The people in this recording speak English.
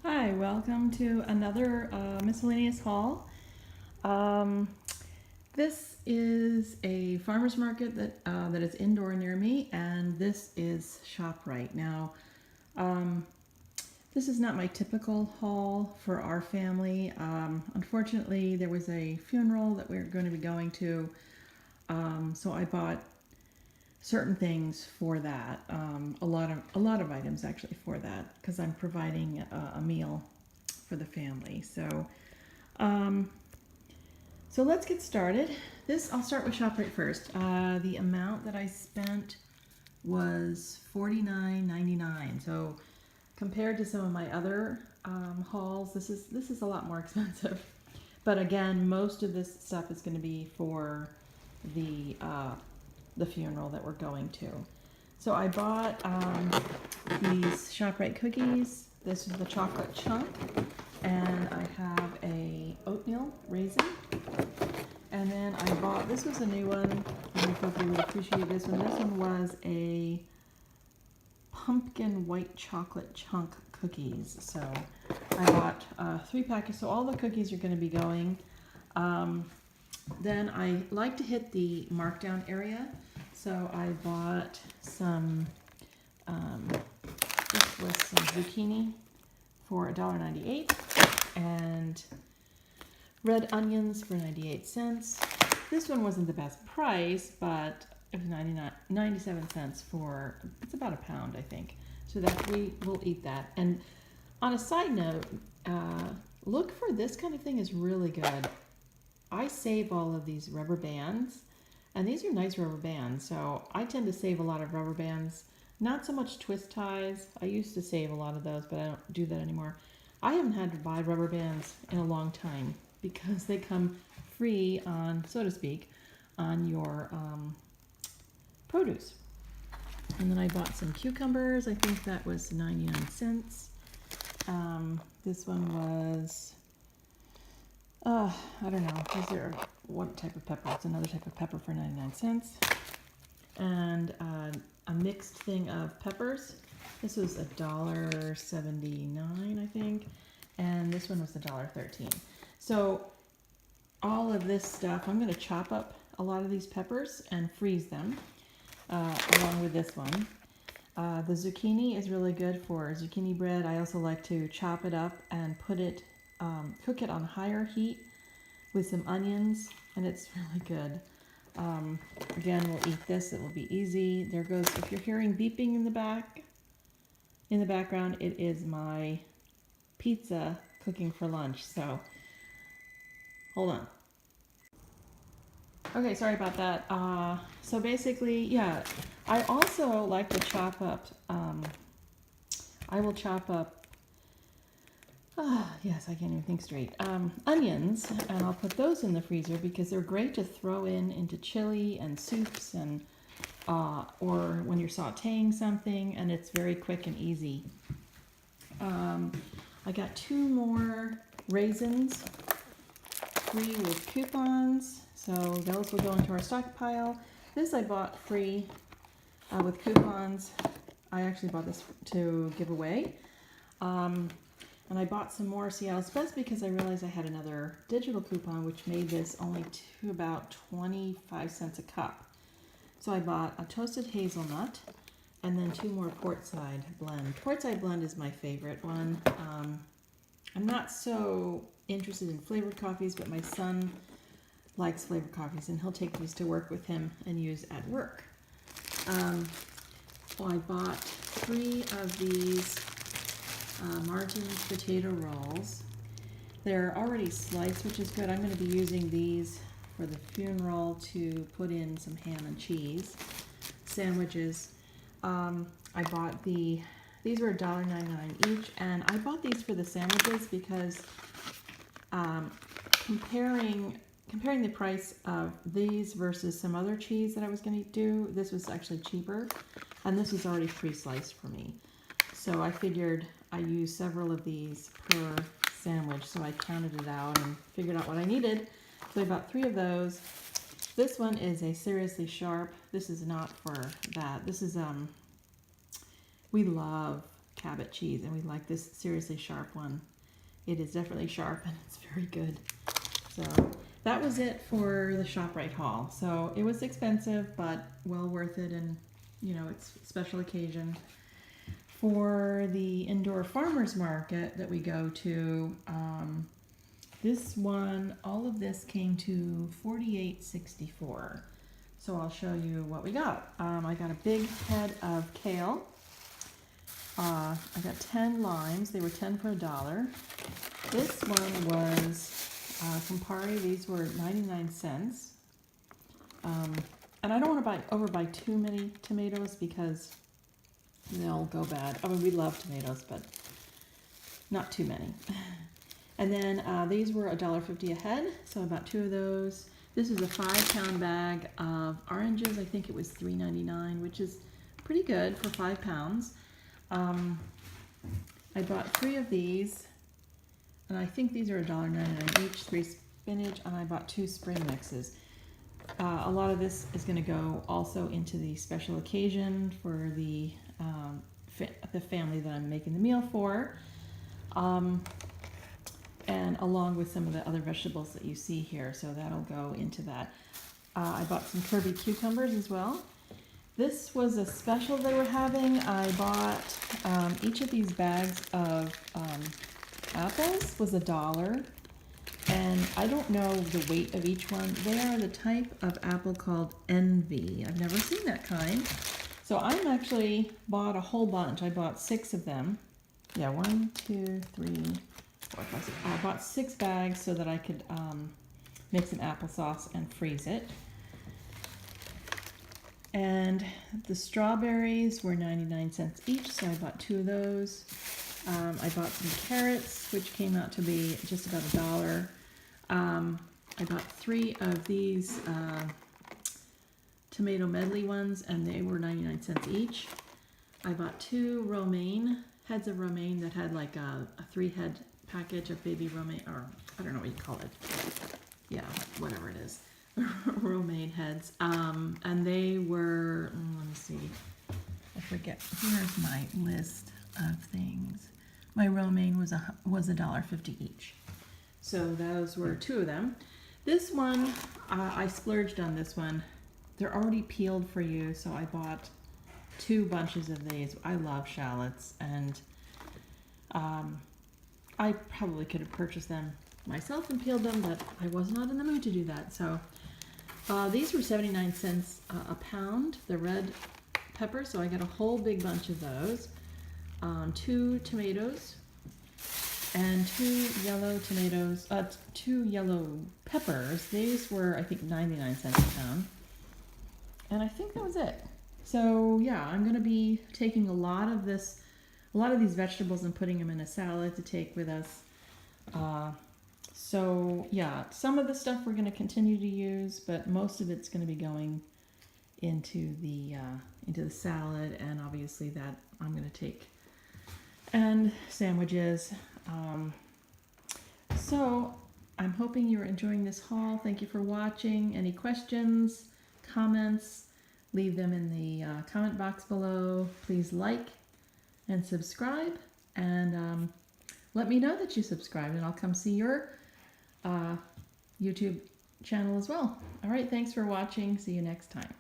Hi, welcome to another miscellaneous haul. Um, this is a farmer's market that is indoor near me, and this is ShopRite. Now, um, this is not my typical haul for our family. Unfortunately, there was a funeral that we are going to be going to, so I bought certain things for that. A lot of items actually for that because I'm providing a meal for the family. Um, so let's get started. I'll start with ShopRite first. The amount that I spent was $49.99. So compared to some of my other hauls, this is a lot more expensive. But again, most of this stuff is going to be for the funeral that we're going to. So I bought these ShopRite cookies. This is the chocolate chunk, and I have a oatmeal raisin. And then I bought, this was a new one, and I thought you would appreciate this one. This one was a pumpkin white chocolate chunk cookies. So I bought 3 packets, so all the cookies are going to be going. Then I like to hit the markdown area, so I bought some, this was some zucchini for $1.98 and red onions for 98 cents. This one wasn't the best price, but it was 97 cents for, it's about a pound, I think. So that we will eat that. And on a side note, look for this kind of thing is really good. I save all of these rubber bands, and these are nice rubber bands, so I tend to save a lot of rubber bands. Not so much twist ties. I used to save a lot of those, but I don't do that anymore. I haven't had to buy rubber bands in a long time because they come free on, so to speak, on your produce. And then I bought some cucumbers. I think that was 99 cents. This one was I don't know. Is there what type of pepper? It's another type of pepper for 99 cents. And a mixed thing of peppers. This was $1.79, I think. And this one was $1.13. So all of this stuff, I'm going to chop up a lot of these peppers and freeze them along with this one. The zucchini is really good for zucchini bread. I also like to chop it up and put it cook it on higher heat with some onions, and it's really good. Again, we'll eat this. It will be easy. There goes, if you're hearing beeping in the background, it is my pizza cooking for lunch. So, hold on. Okay, sorry about that. So basically, yeah, I also like to chop up, I will chop up yes, I can't even think straight. Onions, and I'll put those in the freezer because they're great to throw into chili and soups and or when you're sautéing something, and it's very quick and easy. I got 2 more raisins, free with coupons, so those will go into our stockpile. This I bought free with coupons. I actually bought this to give away. And I bought some more Seattle Spreads because I realized I had another digital coupon which made this only to about 25 cents a cup. So I bought a toasted hazelnut and then 2 more Portside Blend. Portside Blend is my favorite one. I'm not so interested in flavored coffees, but my son likes flavored coffees and he'll take these to work with him and use at work. Well, I bought 3 of these Martin's potato rolls. They're already sliced, which is good. I'm going to be using these for the funeral to put in some ham and cheese sandwiches. I bought these were $1.99 each, and I bought these for the sandwiches because comparing the price of these versus some other cheese that I was going to do, this was actually cheaper, and this was already pre-sliced for me. So I figured I used several of these per sandwich, so I counted it out and figured out what I needed. So I bought 3 of those. This one is a Seriously Sharp. This is not for that. This is, we love Cabot cheese, and we like this seriously sharp one. It is definitely sharp and it's very good. So that was it for the ShopRite haul. So it was expensive, but well worth it, and you know, it's a special occasion. For the indoor farmers market that we go to, this one, all of this came to $48.64. So I'll show you what we got. I got a big head of kale. I got 10 limes. They were 10 for $1. This one was Campari. These were 99 cents. And I don't want to overbuy too many tomatoes because they'll go bad. I mean, we love tomatoes, but not too many. And then these were $1.50 a head, so I bought 2 of those. This is a 5-pound bag of oranges. I think it was $3.99, which is pretty good for 5 pounds. I bought 3 of these, and I think these are $1.99 each. 3 spinach, and I bought 2 spring mixes. A lot of this is going to go also into the special occasion for the family that I'm making the meal for, and along with some of the other vegetables that you see here, so that'll go into that. I bought some Kirby cucumbers as well. This was a special they were having. I bought each of these bags of apples was $1, and I don't know the weight of each one. They are the type of apple called Envy. I've never seen that kind. So I actually bought a whole bunch. I bought 6 of them. Yeah, 1, 2, 3, 4, 5, 6. I bought 6 bags so that I could make some applesauce and freeze it. And the strawberries were 99 cents each, so I bought 2 of those. I bought some carrots, which came out to be just about $1. I bought 3 of these tomato medley ones, and they were 99 cents each. I bought 2 romaine, heads of romaine that had like a 3-head package of baby romaine, or I don't know what you call it. Yeah, whatever it is. Romaine heads. And they were, let me see, I forget. Here's my list of things. My romaine was $1.50 each. So those were 2 of them. This one, I splurged on this one. They're already peeled for you, so I bought 2 bunches of these. I love shallots, and I probably could have purchased them myself and peeled them, but I was not in the mood to do that. So these were 79 cents a pound, the red peppers, so I got a whole big bunch of those. 2 tomatoes and 2 yellow tomatoes, 2 yellow peppers. These were, I think, 99 cents a pound. And I think that was it. So yeah, I'm going to be taking a lot of these vegetables and putting them in a salad to take with us. So yeah, some of the stuff we're going to continue to use, but most of it's going to be going into the salad, and obviously that I'm going to take, and sandwiches. So I'm hoping you're enjoying this haul. Thank you for watching. Any questions, comments, leave them in the comment box below. Please like and subscribe, and let me know that you subscribed, and I'll come see your YouTube channel as well. All right, thanks for watching. See you next time.